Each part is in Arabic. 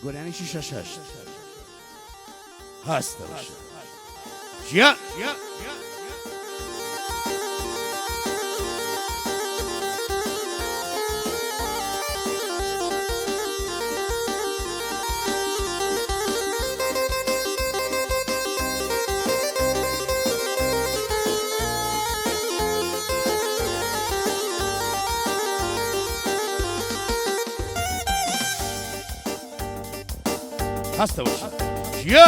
گۆرانێکی شەشەش هەستە ژیا هەستە ژیا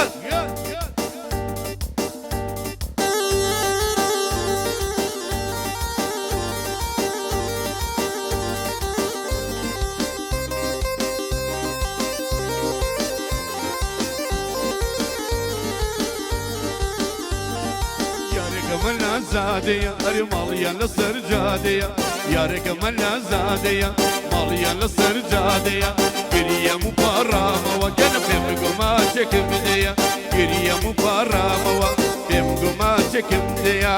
من زادية أري ماليا لسر جادية يارك من زادية ماليا لسر جادية قرية مبارامة وكان بيمقو ما شكم ديا قرية مبارامة وبيمقو ما شكم ديا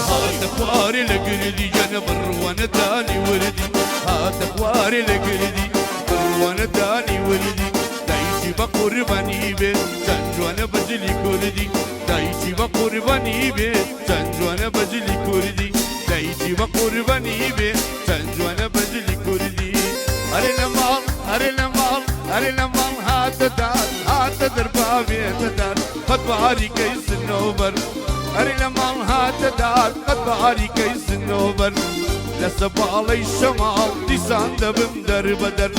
هات اخواري لقردي جنب الروانة داني وردي هات اخواري لقردي الروانة داني وردي دايشي بقرباني بيت سنجوانا بجلي كردي دايشي بقرباني بيت سنجوانا بجلي كردي دايشي بقرباني بيت سنجوانا بجلي كردي أرينا مال أرينا مال أرينا مال هات دار هات دربابي تدار فتباري كيس النوبر أرينا مال هات دار قد باري كيس النوبر لسبالي الشمال لسان دبم در بدر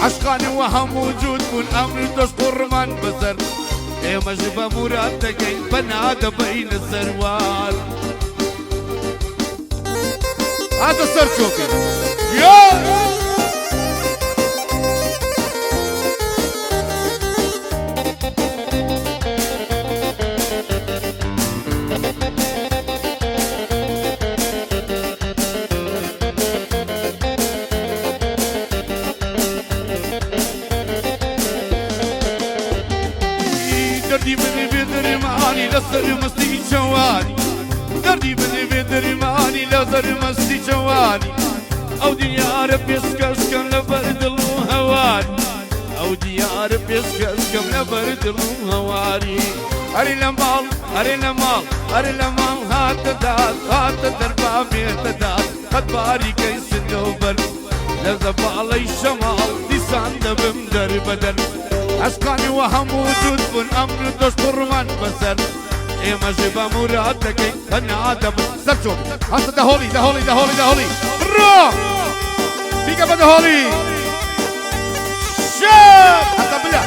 عشقاني وهم وجود من أمر تشكر من بزر اي مجبا مرادك بنادى بين السروال هذا سر شوكي يا دردي بني بدرماني لصر مستي جواني دردي بني بدرماني لصر مستي جواني او ديار بيسكس كم لبرد الهواني او ديار بيسكس كم لبرد الهواني أرينا مال أرينا مال أرينا مال هات داد هات دربا بيت داد قد باري كيس النوبر لذب علي الشمال لسان دبم در بدر عشقاني وهم وجود من أمر تشكر من بسر إيه مجيبا مرادك أنا آدم سرشو هسه دهولي دهولي دهولي دهولي برا فيك بدهولي شاب حتى بالله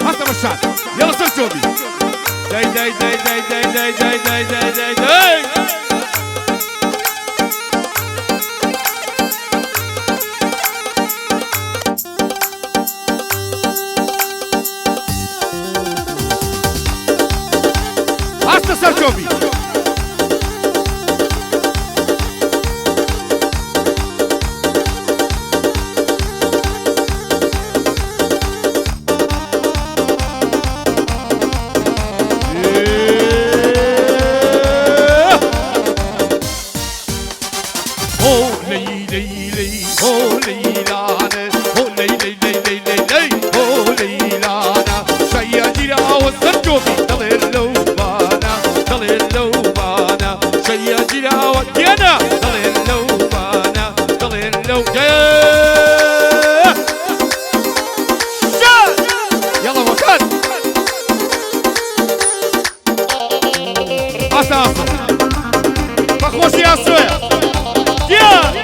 هسه مشان يلا سرشو بي داي داي داي داي داي داي داي داي داي داي داي هسه سرجوبي بخوشي يا سويا يا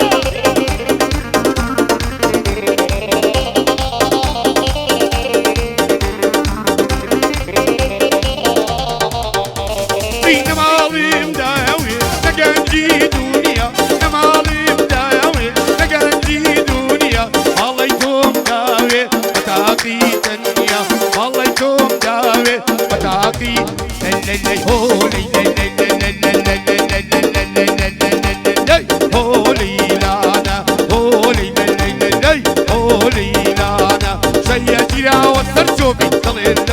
باقي تنيا لي هو لي لي لي لي لي هو ليلانا هو لي لي لي هو ليلانا سيدي وصل شوفي طلعت